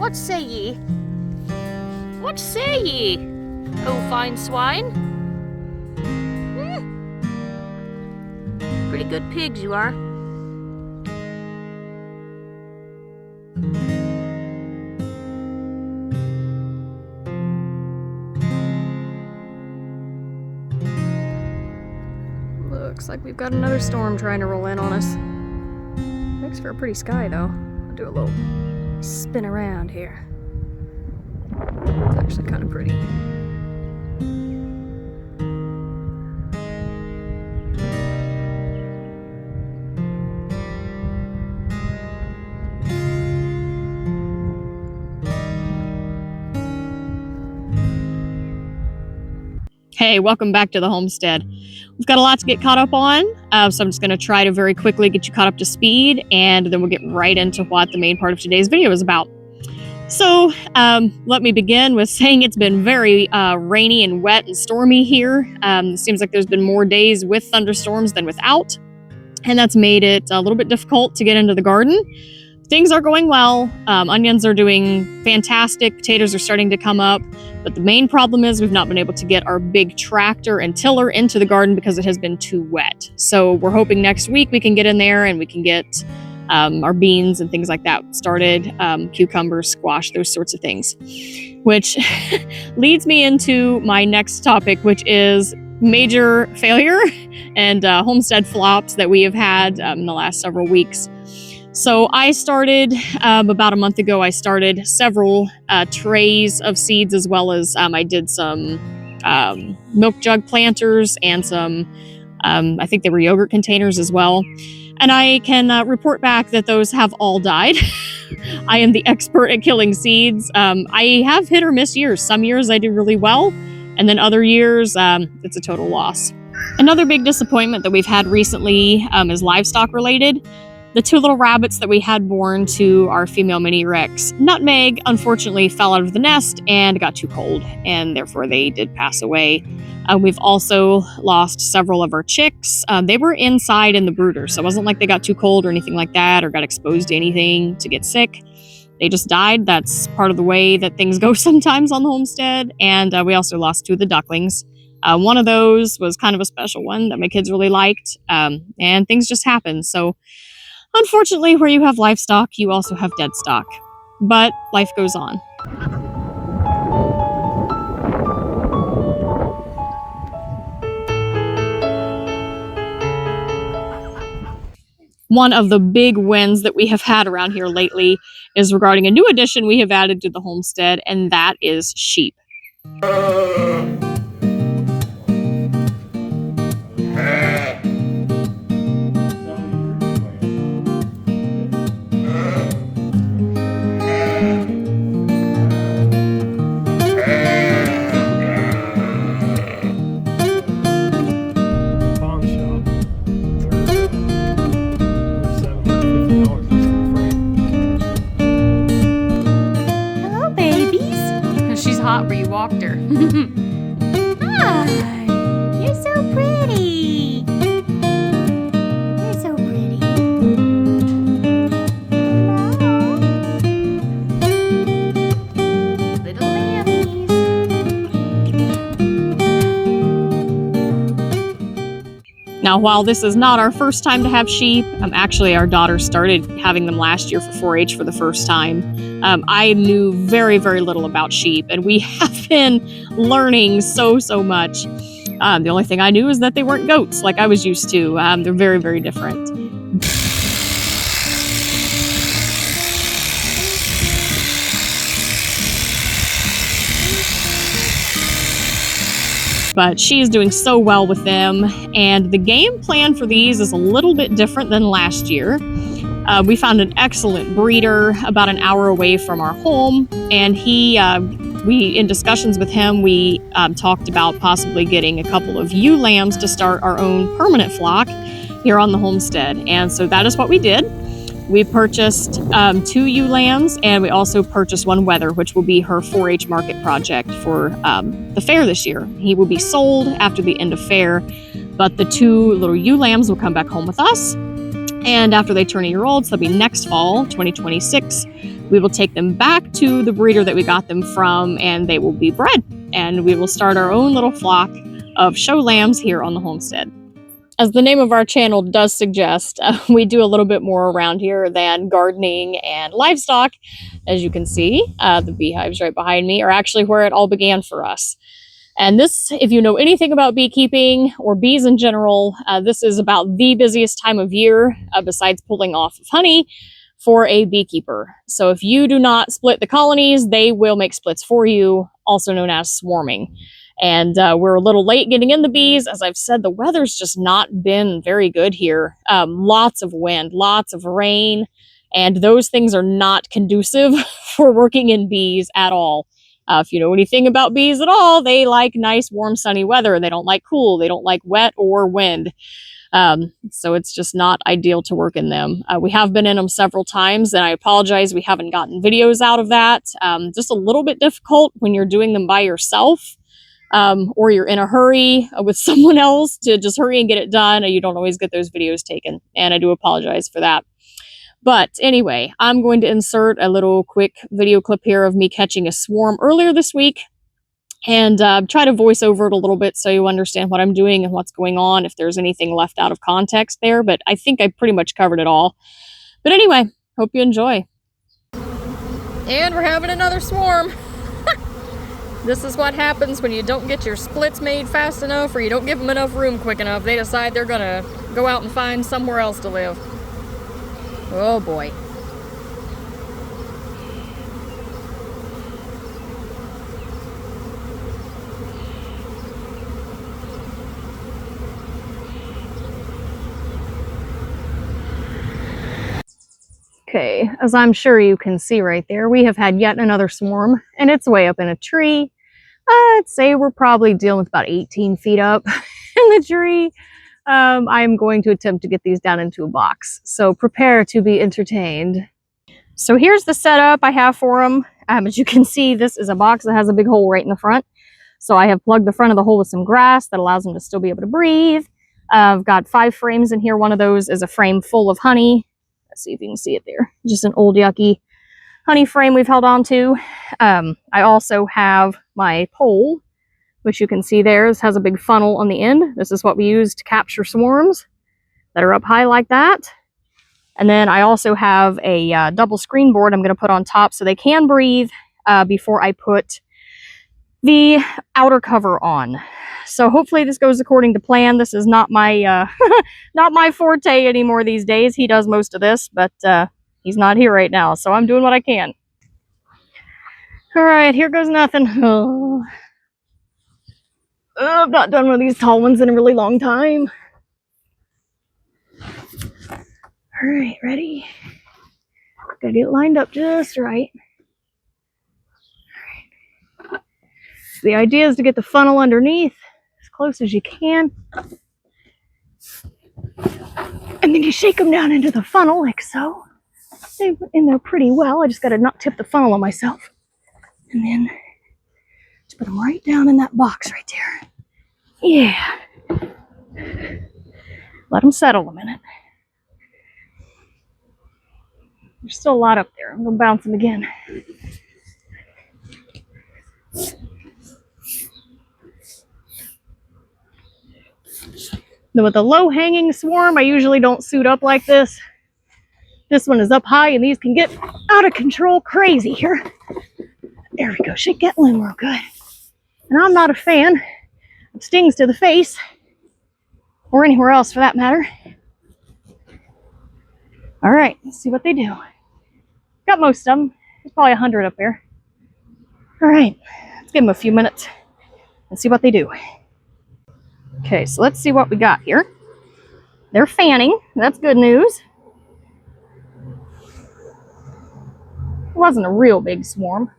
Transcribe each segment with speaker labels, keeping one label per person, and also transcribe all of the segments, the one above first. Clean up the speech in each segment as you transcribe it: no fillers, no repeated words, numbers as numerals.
Speaker 1: What say ye? What say ye, oh fine swine? Pretty good pigs you are. Looks like we've got another storm trying to roll in on us. Makes for a pretty sky though. I'll do a little spin around here. It's actually kind of pretty. Hey, welcome back to the homestead. We've got a lot to get caught up on, so I'm just going to try to very quickly get you caught up to speed, and then we'll get right into what the main part of today's video is about. So, let me begin with saying it's been very rainy and wet and stormy here. It seems like there's been more days with thunderstorms than without, and that's made it a little bit difficult to get into the garden. Things are going well. Onions are doing fantastic. Potatoes are starting to come up. But the main problem is we've not been able to get our big tractor and tiller into the garden because it has been too wet. So we're hoping next week we can get in there and we can get our beans and things like that started, cucumbers, squash, those sorts of things. Which leads me into my next topic, which is major failure and homestead flops that we have had in the last several weeks. So I started, about a month ago, I started several trays of seeds, as well as I did some milk jug planters and some, I think they were yogurt containers as well. And I can report back that those have all died. I am the expert at killing seeds. I have hit or miss years. Some years I do really well, and then other years it's a total loss. Another big disappointment that we've had recently is livestock related. The two little rabbits that we had born to our female mini Rex, Nutmeg, unfortunately fell out of the nest and got too cold, and therefore they did pass away. We've also lost several of our chicks. They were inside in the brooder, so it wasn't like they got too cold or anything like that or got exposed to anything to get sick. They just died. That's part of the way that things go sometimes on the homestead. And we also lost two of the ducklings. One of those was kind of a special one that my kids really liked, and things just happened. So unfortunately, where you have livestock, you also have dead stock. But life goes on. One of the big wins that we have had around here lately is regarding a new addition we have added to the homestead, and that is sheep. Where you walked her.
Speaker 2: Hi, you're so pretty. You're so pretty. Hello. Little lammies.
Speaker 1: Now, while this is not our first time to have sheep, actually our daughter started having them last year for 4-H for the first time. I knew very, very little about sheep, and we have been learning so much. The only thing I knew is that they weren't goats like I was used to. They're very, very different. But she is doing so well with them, and the game plan for these is a little bit different than last year. We found an excellent breeder about an hour away from our home, and in discussions with him, we talked about possibly getting a couple of ewe lambs to start our own permanent flock here on the homestead. And so that is what we did. We purchased 2 ewe lambs, and we also purchased one wether, which will be her 4-H market project for the fair this year. He will be sold after the end of fair, but the 2 little ewe lambs will come back home with us. And after they turn a year old, so that'll be next fall, 2026, we will take them back to the breeder that we got them from, and they will be bred. And we will start our own little flock of show lambs here on the homestead. As the name of our channel does suggest, we do a little bit more around here than gardening and livestock. As you can see, the beehives right behind me are actually where it all began for us. And this, if you know anything about beekeeping or bees in general, this is about the busiest time of year, besides pulling off of honey, for a beekeeper. So if you do not split the colonies, they will make splits for you, also known as swarming. And we're a little late getting in the bees. As I've said, the weather's just not been very good here. Lots of wind, lots of rain, and those things are not conducive for working in bees at all. If you know anything about bees at all, they like nice, warm, sunny weather. They don't like cool. They don't like wet or wind. So it's just not ideal to work in them. We have been in them several times, and I apologize we haven't gotten videos out of that. Just a little bit difficult when you're doing them by yourself. Or you're in a hurry with someone else to just hurry and get it done, and you don't always get those videos taken, and I do apologize for that. But anyway, I'm going to insert a little quick video clip here of me catching a swarm earlier this week, and try to voice over it a little bit so you understand what I'm doing and what's going on, if there's anything left out of context there, but I think I pretty much covered it all. But anyway, hope you enjoy. And we're having another swarm. This is what happens when you don't get your splits made fast enough, or you don't give them enough room quick enough. They decide they're gonna go out and find somewhere else to live. Oh boy. Okay, as I'm sure you can see right there, we have had yet another swarm, and it's way up in a tree. I'd say we're probably dealing with about 18 feet up in the tree. I'm going to attempt to get these down into a box, so prepare to be entertained. So here's the setup I have for them. As you can see, this is a box that has a big hole right in the front. So I have plugged the front of the hole with some grass that allows them to still be able to breathe. I've got 5 frames in here. One of those is a frame full of honey. Let's see if you can see it there. Just an old yucky honey frame we've held on to. I also have my pole, which you can see there. This has a big funnel on the end. This is what we use to capture swarms that are up high like that. And then I also have a double screen board I'm going to put on top so they can breathe before I put the outer cover on. So hopefully this goes according to plan. This is not my not my forte anymore these days. He does most of this, but he's not here right now, so I'm doing what I can. All right, here goes nothing. Oh, I've not done one of these tall ones in a really long time. All right, ready? Gotta get it lined up just right. All right. The idea is to get the funnel underneath as close as you can. And then you shake them down into the funnel like so. They're in there pretty well. I just gotta not tip the funnel on myself. And then just put them right down in that box right there. Yeah. Let them settle a minute. There's still a lot up there. I'm gonna bounce them again. Now with a low-hanging swarm, I usually don't suit up like this. This one is up high, and these can get out of control crazy here. There we go. Shake that limb real good. And I'm not a fan of stings to the face, or anywhere else for that matter. All right, let's see what they do. Got most of them. There's probably 100 up there. All right, let's give them a few minutes and see what they do. Okay, so let's see what we got here. They're fanning. That's good news. It wasn't a real big swarm.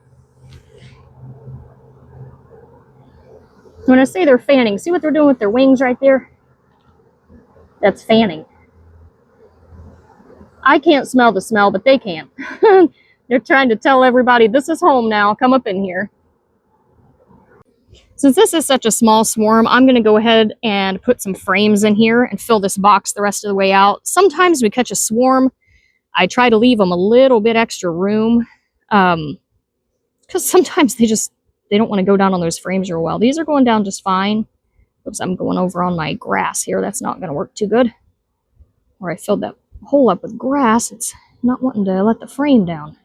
Speaker 1: When I say they're fanning, see what they're doing with their wings right there? That's fanning. I can't smell the smell, but they can. They're trying to tell everybody, this is home now. Come up in here. Since this is such a small swarm, I'm going to go ahead and put some frames in here and fill this box the rest of the way out. Sometimes we catch a swarm, I try to leave them a little bit extra room, because sometimes they don't want to go down on those frames real well. These are going down just fine. Oops, I'm going over on my grass here. That's not going to work too good. Or I filled that hole up with grass. It's not wanting to let the frame down.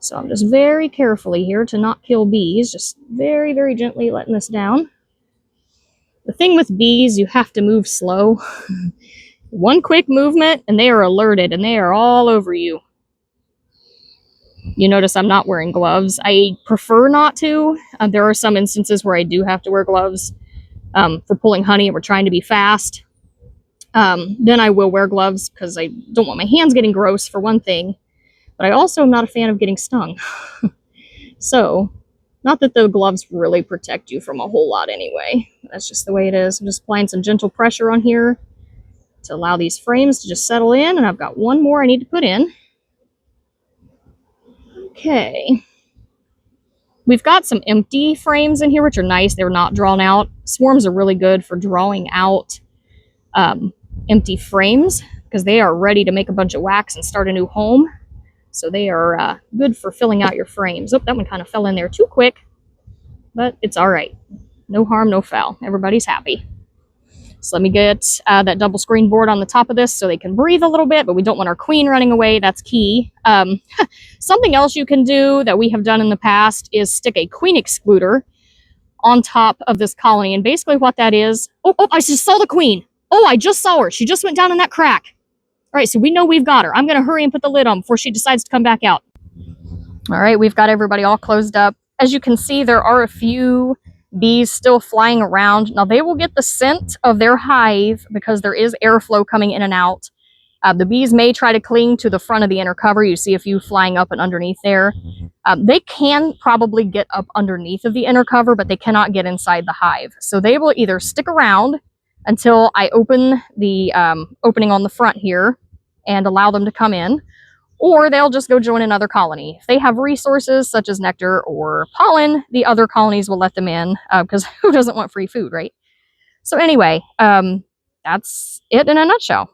Speaker 1: So I'm just very carefully here to not kill bees, just very, very gently letting this down. The thing with bees, you have to move slow. One quick movement and they are alerted and they are all over you. You notice I'm not wearing gloves. I prefer not to. There are some instances where I do have to wear gloves for pulling honey and we're trying to be fast. Then I will wear gloves because I don't want my hands getting gross for one thing. But I also am not a fan of getting stung. So, not that the gloves really protect you from a whole lot anyway. That's just the way it is. I'm just applying some gentle pressure on here to allow these frames to just settle in. And I've got one more I need to put in. Okay. We've got some empty frames in here, which are nice. They're not drawn out. Swarms are really good for drawing out empty frames because they are ready to make a bunch of wax and start a new home. So they are good for filling out your frames. Oh, that one kind of fell in there too quick, but it's all right. No harm, no foul. Everybody's happy. So let me get that double screen board on the top of this so they can breathe a little bit, but we don't want our queen running away. That's key. Something else you can do that we have done in the past is stick a queen excluder on top of this colony. And basically what that is... Oh, I just saw the queen. Oh, I just saw her. She just went down in that crack. All right, so we know we've got her. I'm going to hurry and put the lid on before she decides to come back out. All right, we've got everybody all closed up. As you can see, there are a few bees still flying around. Now, they will get the scent of their hive because there is airflow coming in and out. The bees may try to cling to the front of the inner cover. You see a few flying up and underneath there. They can probably get up underneath of the inner cover, but they cannot get inside the hive. So they will either stick around until I open the opening on the front here and allow them to come in, or they'll just go join another colony. If they have resources such as nectar or pollen, the other colonies will let them in because who doesn't want free food, right? So anyway, that's it in a nutshell.